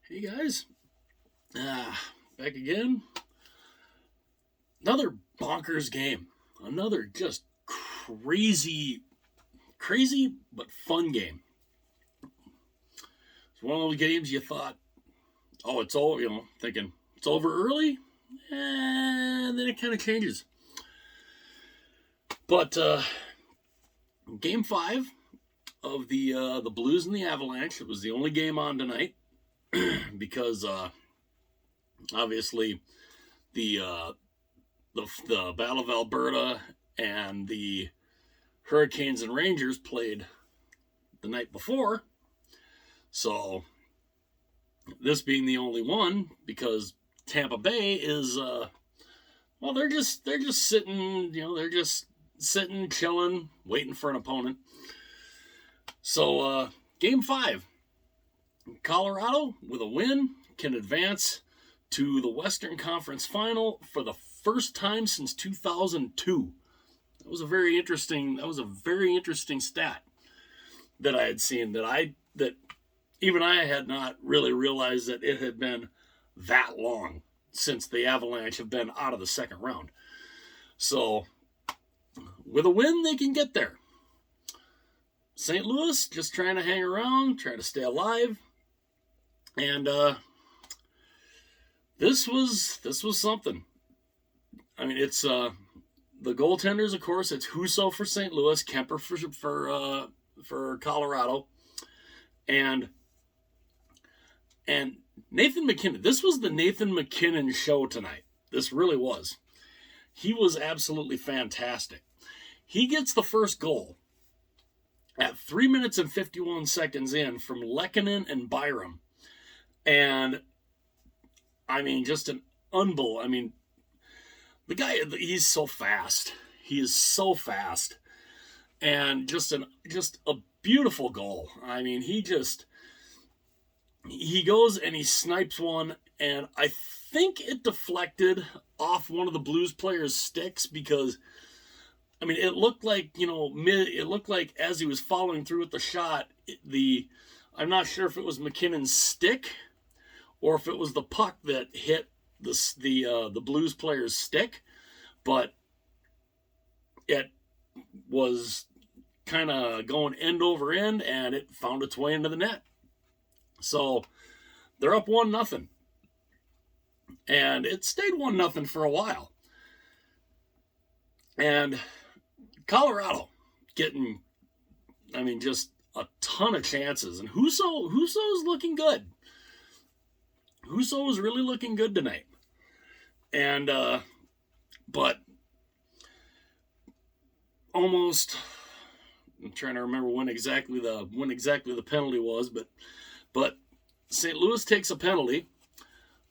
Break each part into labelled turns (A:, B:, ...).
A: Hey guys, back again. Another bonkers game. Another just crazy but fun game. It's one of those games you thought, oh, it's all, thinking it's over early, and then it kind of changes. But game 5 of the Blues and the Avalanche. It was the only game on tonight because obviously the Battle of Alberta and the Hurricanes and Rangers played the night before. So this being the only one, because Tampa Bay is they're just sitting, they're just sitting, chilling, waiting for an opponent. So game 5, Colorado with a win can advance to the Western Conference Final for the first time since 2002. That was a very interesting stat that I had seen that even I had not really realized that it had been that long since the Avalanche have been out of the second round. So with a win, they can get there. St. Louis just trying to hang around, trying to stay alive. And this was something. I mean, it's the goaltenders, of course. It's Husso for St. Louis, Kemper for Colorado, and Nathan MacKinnon. This was the Nathan MacKinnon show tonight. This really was. He was absolutely fantastic. He gets the first goal at 3 minutes and 51 seconds in from Lehkonen and Byram. And, I mean, just an unbelievable. I mean, the guy, he's so fast. He is so fast. And just a beautiful goal. I mean, he goes and he snipes one, and I think it deflected off one of the Blues players' sticks because, I mean, it looked like, it looked like as he was following through with the shot, I'm not sure if it was MacKinnon's stick or if it was the puck that hit the Blues player's stick, but it was kind of going end over end, and it found its way into the net. So they're up 1-0, and it stayed 1-0 for a while. And Colorado getting, I mean, just a ton of chances, and Husso's looking good. Husso was really looking good tonight. And but almost, I'm trying to remember when exactly the penalty was, but St. Louis takes a penalty,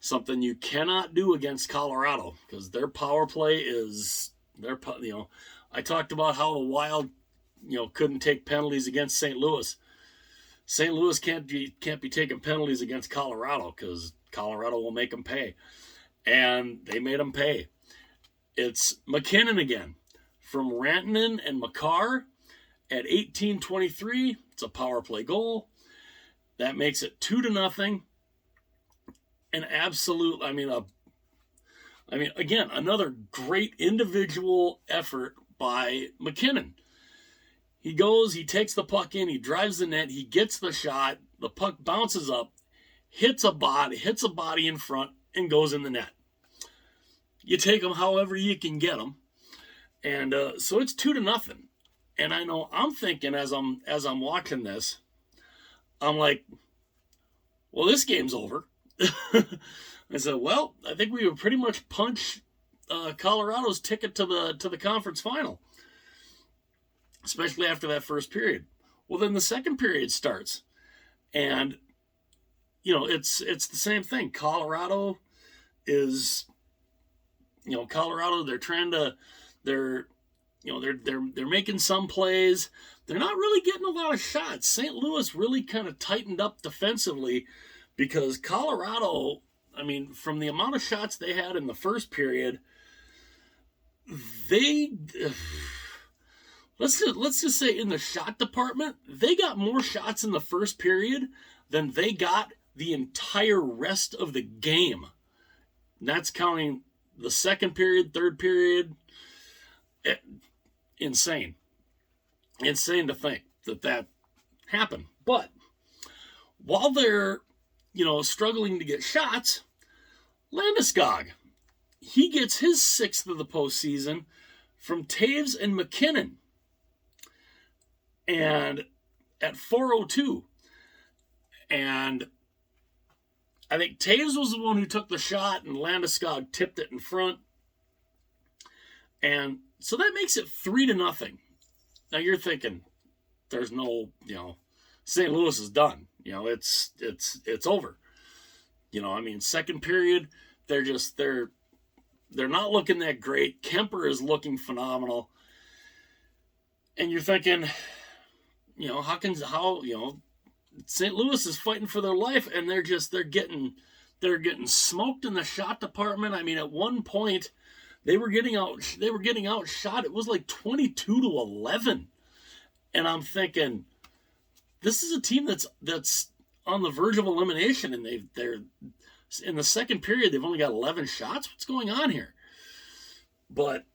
A: something you cannot do against Colorado because their power play is I talked about how the Wild couldn't take penalties against St. Louis. St. Louis can't be taking penalties against Colorado because Colorado will make them pay. And they made them pay. It's MacKinnon again from Rantanen and Makar at 18:23. It's a power play goal. That makes it 2-0. An absolute, again, another great individual effort by MacKinnon. He goes, he takes the puck in, he drives the net, he gets the shot, the puck bounces up, hits a body in front, and goes in the net. You take them however you can get them, and so it's 2-0. And I know I'm thinking as I'm watching this, I'm like, well, this game's over. I said, well, I think we would pretty much punch Colorado's ticket to the conference final, especially after that first period. Well, then the second period starts, and it's the same thing. Colorado is, Colorado. They're trying to, they're making some plays. They're not really getting a lot of shots. St. Louis really kind of tightened up defensively because Colorado, I mean, from the amount of shots they had in the first period, let's just say in the shot department, they got more shots in the first period than they got the entire rest of the game. And that's counting the second period, third period. Insane. Insane to think that happened. But while they're, struggling to get shots, Landeskog, he gets his 6th of the postseason from Taves and McKinnon. And at 4:02. And I think Taves was the one who took the shot, and Landeskog tipped it in front. And so that makes it 3-0. Now you're thinking, there's no, St. Louis is done. It's over. Second period, they're not looking that great. Kemper is looking phenomenal. And you're thinking, how St. Louis is fighting for their life, and they're getting smoked in the shot department. I mean, at one point they were getting outshot. It was like 22-11. And I'm thinking, this is a team that's on the verge of elimination, and they're in the second period, they've only got 11 shots. What's going on here? But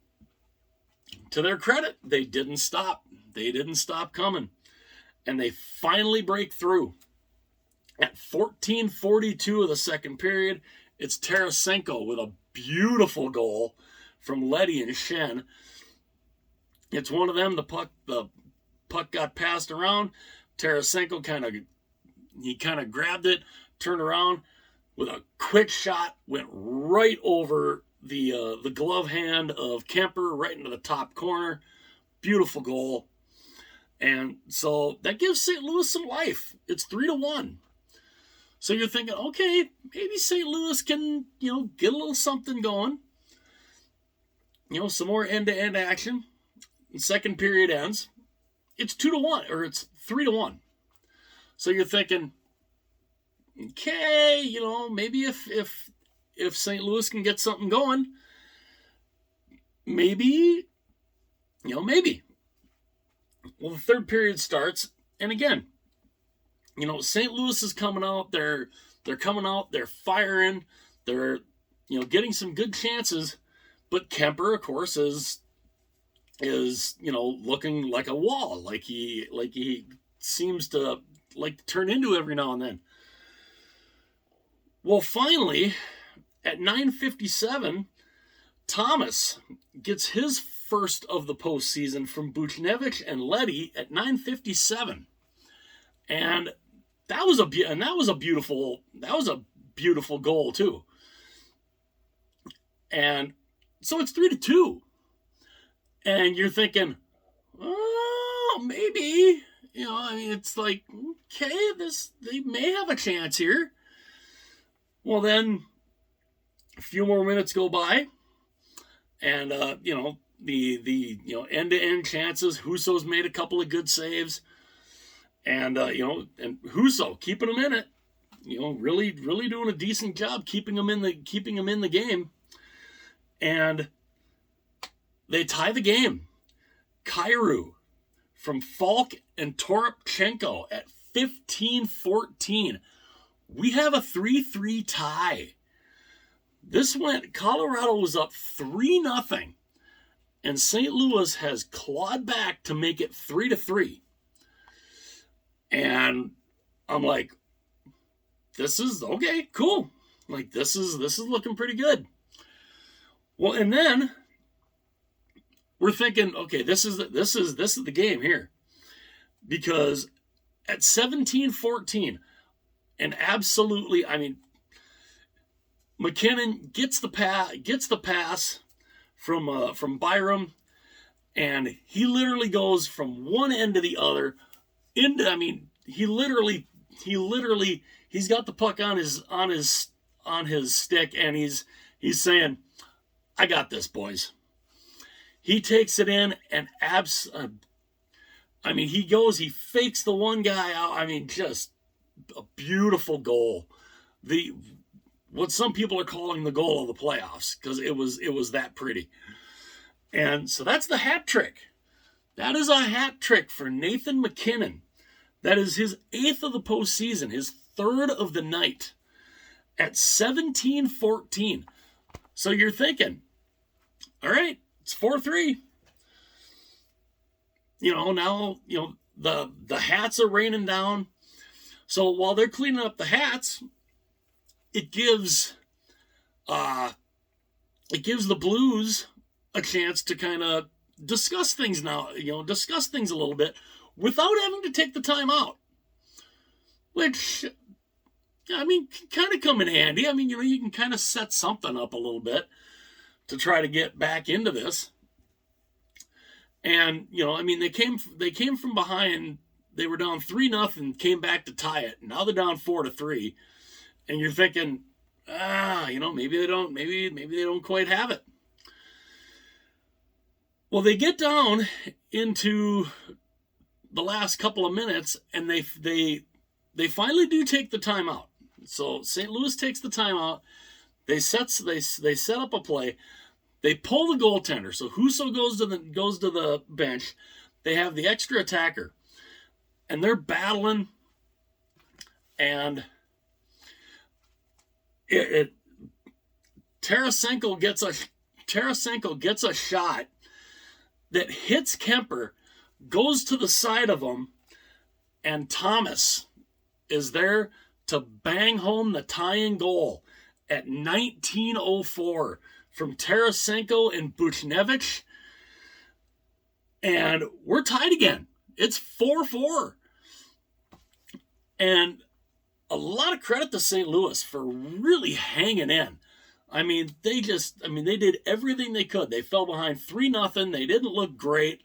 A: to their credit, they didn't stop. They didn't stop coming. And they finally break through. At 14:42 of the second period, it's Tarasenko with a beautiful goal from Leddy and Shen. It's one of them. The puck got passed around. Tarasenko kind of grabbed it, turned around with a quick shot, went right over the glove hand of Kemper, right into the top corner. Beautiful goal. And so that gives St. Louis some life. It's 3-1. So you're thinking, okay, maybe St. Louis can, get a little something going. Some more end-to-end action. The second period ends. It's 2-1, or it's 3-1. So you're thinking, okay, maybe if St. Louis can get something going, maybe. Well, the third period starts, and again, St. Louis is coming out. They're coming out. They're firing. They're getting some good chances, but Kemper, of course, is looking like a wall, like he seems to like to turn into every now and then. Well, finally, at 9:57, Thomas gets his first of the postseason from Buchnevich and Leddy at 9:57, and that was a beautiful goal too. And so it's 3-2, and you're thinking, oh, maybe it's like, okay, they may have a chance here. Well, then a few more minutes go by, and the end-to-end chances. Husso's made a couple of good saves, and and Husso keeping them in it. Really doing a decent job keeping them in the game, and they tie the game. Kyrou from Falk and Toropchenko at 15-14. We have a 3-3 tie. Colorado was up 3-0, and St. Louis has clawed back to make it 3-3. And I'm like, this is okay, cool. Like, this is looking pretty good. Well, and then we're thinking, okay, this is the game here, because at 17-14, and absolutely, McKinnon gets the pass from Byram, and he literally goes from one end to the other. He's got the puck on his stick, and he's saying, "I got this, boys." He takes it in, and he fakes the one guy out. Just a beautiful goal. What some people are calling the goal of the playoffs, because it was that pretty. And so that's the hat trick. That is a hat trick for Nathan McKinnon. That is his 8th of the postseason, his third of the night at 17-14. So you're thinking, all right, it's 4-3. Now, the hats are raining down. So while they're cleaning up the hats, it gives the Blues a chance to kind of discuss things a little bit without having to take the time out. Which, I mean, can kind of come in handy. I mean, you can kind of set something up a little bit to try to get back into this. And, they came from behind. They were down 3-0, came back to tie it. Now they're down 4-3. And you're thinking, maybe they don't quite have it. Well, they get down into the last couple of minutes, and they finally do take the timeout. So St. Louis takes the timeout. They set up a play. They pull the goaltender. So Husso goes to the bench. They have the extra attacker, and they're battling. And Tarasenko gets a shot that hits Kemper, goes to the side of him, and Thomas is there to bang home the tying goal at 19:04 from Tarasenko and Buchnevich. And we're tied again. It's 4-4. And a lot of credit to St. Louis for really hanging in. I mean, they did everything they could. They fell behind 3-0. They didn't look great,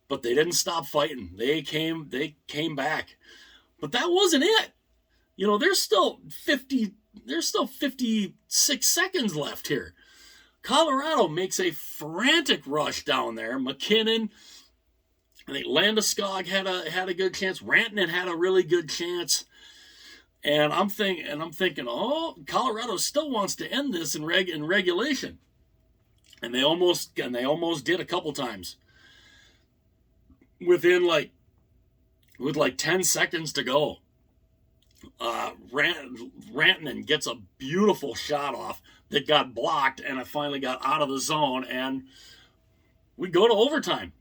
A: but they didn't stop fighting. They came back. But that wasn't it. There's still 56 seconds left here. Colorado makes a frantic rush down there. McKinnon, I think Landeskog had a good chance. Rantanen had a really good chance. And I'm thinking, oh, Colorado still wants to end this in regulation, and they almost did a couple times. With 10 seconds to go, Rantanen gets a beautiful shot off that got blocked, and it finally got out of the zone, and we go to overtime.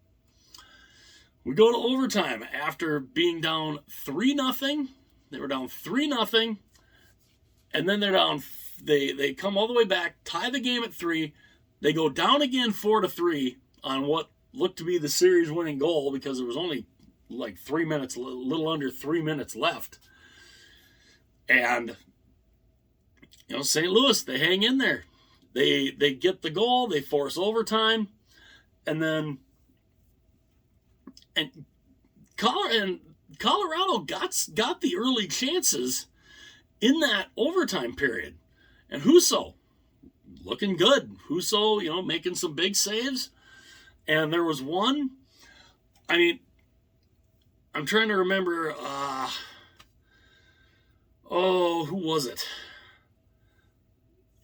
A: We go to overtime after being down 3-0. They were down 3-0, and then they're down. They come all the way back, tie the game at 3. They go down again 4-3 on what looked to be the series-winning goal because there was only like 3 minutes, a little under 3 minutes left. And St. Louis, they hang in there. They get the goal. They force overtime, and then Colorado got the early chances in that overtime period. And Husso, looking good. Husso, making some big saves. And there was one, I'm trying to remember, who was it?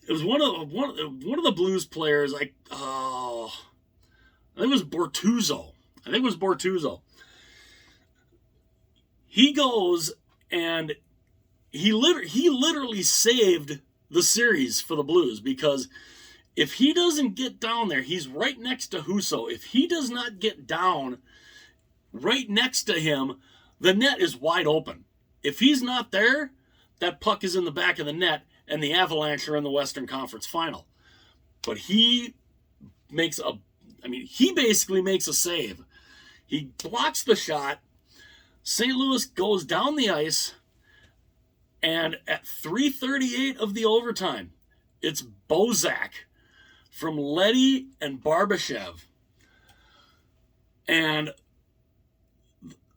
A: It was one of the Blues players, I think it was Bortuzzo. He goes and he literally saved the series for the Blues, because if he doesn't get down there, he's right next to Husso. If he does not get down right next to him, the net is wide open. If he's not there, that puck is in the back of the net, and the Avalanche are in the Western Conference Final. But he basically makes a save. He blocks the shot. St. Louis goes down the ice, and at 3:38 of the overtime, it's Bozak from Leddy and Barbashev. And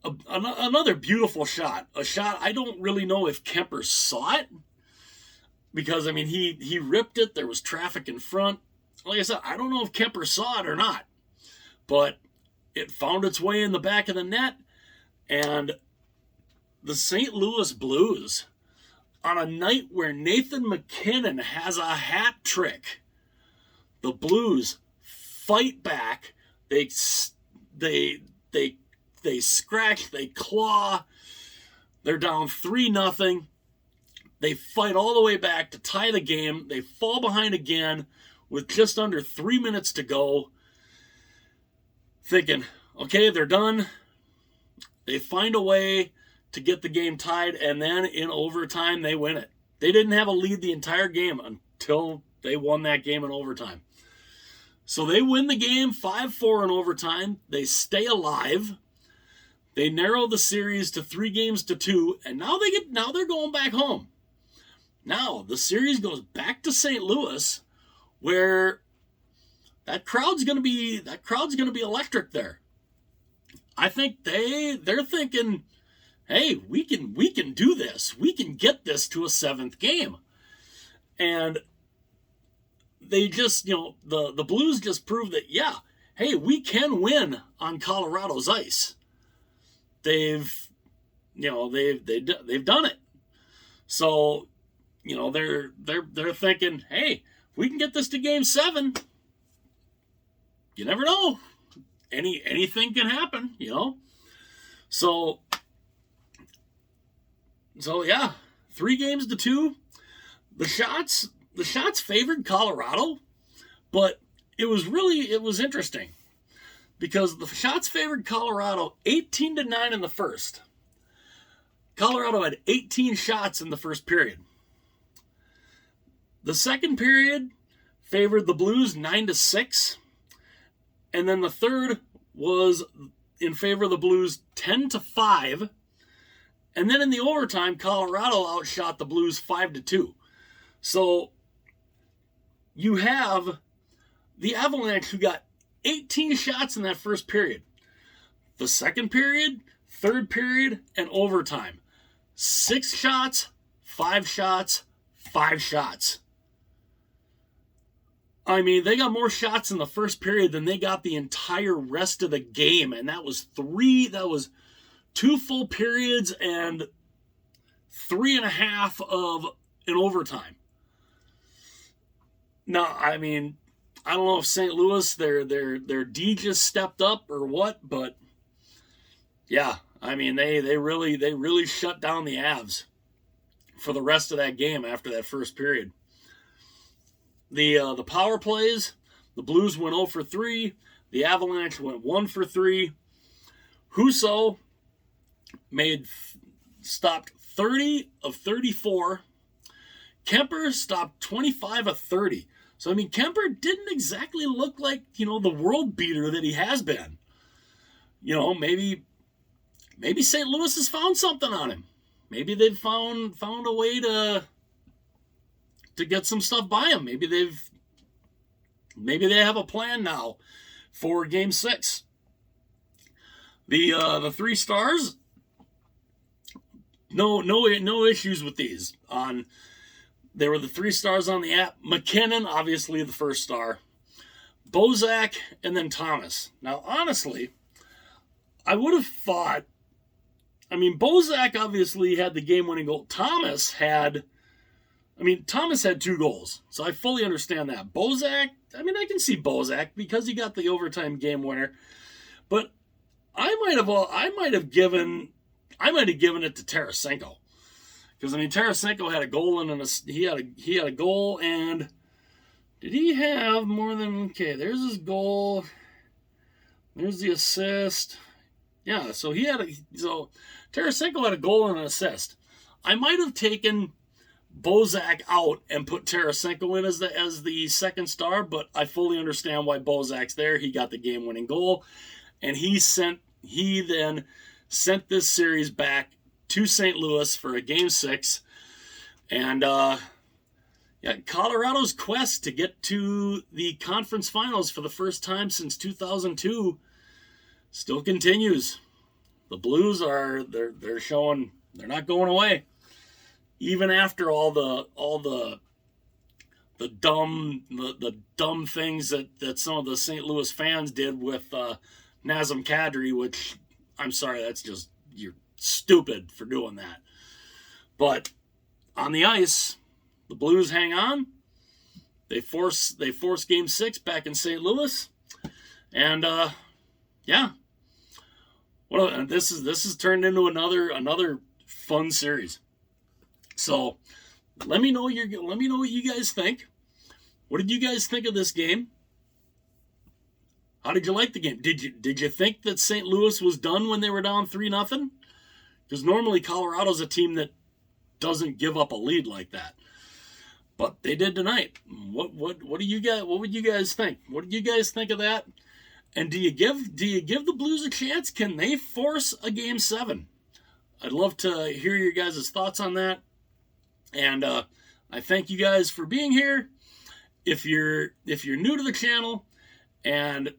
A: another beautiful shot. A shot I don't really know if Kemper saw it, because, he ripped it. There was traffic in front. Like I said, I don't know if Kemper saw it or not, but it found its way in the back of the net. And the St. Louis Blues, on a night where Nathan McKinnon has a hat trick, the Blues fight back. They scratch, they claw. They're down 3-0. They fight all the way back to tie the game. They fall behind again with just under 3 minutes to go. Thinking, okay, they're done. They find a way to get the game tied, and then in overtime, they win it. They didn't have a lead the entire game until they won that game in overtime. So they win the game 5-4 in overtime. They stay alive. They narrow the series to 3-2, and now they're going back home. Now the series goes back to St. Louis, where that crowd's gonna be electric there. I think they're thinking, hey, we can do this. We can get this to a 7th game. And they just, the Blues just proved that, yeah, hey, we can win on Colorado's ice. They've done it. So, they're thinking, hey, if we can get this to Game 7, you never know. Anything can happen, So yeah, 3-2. The shots favored Colorado, but it was interesting because the shots favored Colorado 18-9 in the first. Colorado had 18 shots in the first period. The second period favored the Blues 9-6. And then the third was in favor of the Blues 10-5. And then in the overtime, Colorado outshot the Blues 5-2. So you have the Avalanche, who got 18 shots in that first period. The second period, third period, and overtime. 6 shots, 5 shots, 5 shots. I mean, they got more shots in the first period than they got the entire rest of the game. And that was 2 full periods and 3.5 of an overtime. Now, I mean, I don't know if St. Louis, their D just stepped up or what, but yeah, I mean, they really shut down the Avs for the rest of that game after that first period. The power plays, the Blues went 0 for 3. The Avalanche went 1 for 3. Husso stopped 30 of 34. Kemper stopped 25 of 30. So, I mean, Kemper didn't exactly look like, the world beater that he has been. Maybe St. Louis has found something on him. Maybe they've found a way to get some stuff by him. Maybe they have a plan now for Game 6. The 3 stars, no issues with these. There were the 3 stars on the app. McKinnon, obviously the first star. Bozak, and then Thomas. Now, honestly, I would have thought, Bozak obviously had the game-winning goal. Thomas had 2 goals, so I fully understand that. Bozak, I can see Bozak because he got the overtime game winner, but I might have given it to Tarasenko, because Tarasenko had a goal and he had a goal, and did he have more than, okay, there's his goal, there's the assist, yeah, so Tarasenko had a goal and an assist. I might have taken Bozak out and put Tarasenko in as the second star, but I fully understand why Bozak's there. He got the game-winning goal, and he then sent this series back to St. Louis for a Game 6. And Colorado's quest to get to the conference finals for the first time since 2002 still continues. The Blues they're showing they're not going away. Even after all the dumb things that some of the St. Louis fans did with Nazem Kadri, which I'm sorry, you're stupid for doing that. But on the ice, the Blues hang on. They force Game 6 back in St. Louis, and this has turned into another fun series. So Let me know what you guys think. What did you guys think of this game? How did you like the game? Did you think that St. Louis was done when they were down 3-0? Because normally Colorado's a team that doesn't give up a lead like that, but they did tonight. What do you guys? What would you guys think? What did you guys think of that? And do you give the Blues a chance? Can they force a Game 7? I'd love to hear your guys' thoughts on that. And I thank you guys for being here. If you're new to the channel, and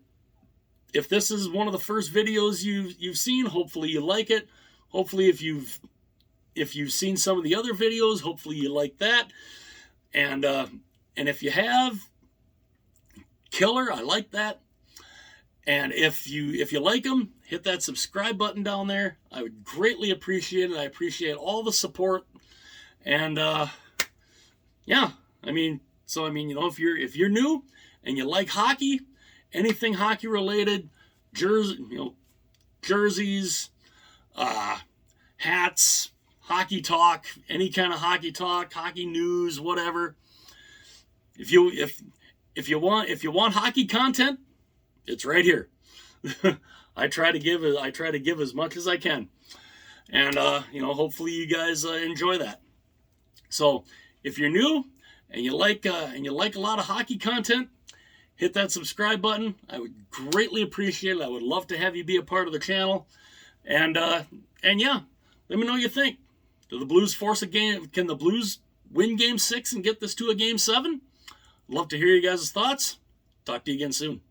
A: if this is one of the first videos you've seen, hopefully you like it. Hopefully if you've seen some of the other videos, hopefully you like that. And if you have, killer, I like that. And if you like them, hit that subscribe button down there. I would greatly appreciate it. I appreciate all the support. And yeah, if you're new and you like hockey, anything hockey related, jerseys, hats, hockey talk, any kind of hockey talk, hockey news, whatever. If you want hockey content, it's right here. I try to give as much as I can, and hopefully you guys enjoy that. So if you're new and you like a lot of hockey content, hit that subscribe button. I would greatly appreciate it. I would love to have you be a part of the channel, and yeah, let me know what you think. Do the Blues force a game? Can the Blues win Game 6 and get this to a Game 7? Love to hear you guys' thoughts. Talk to you again soon.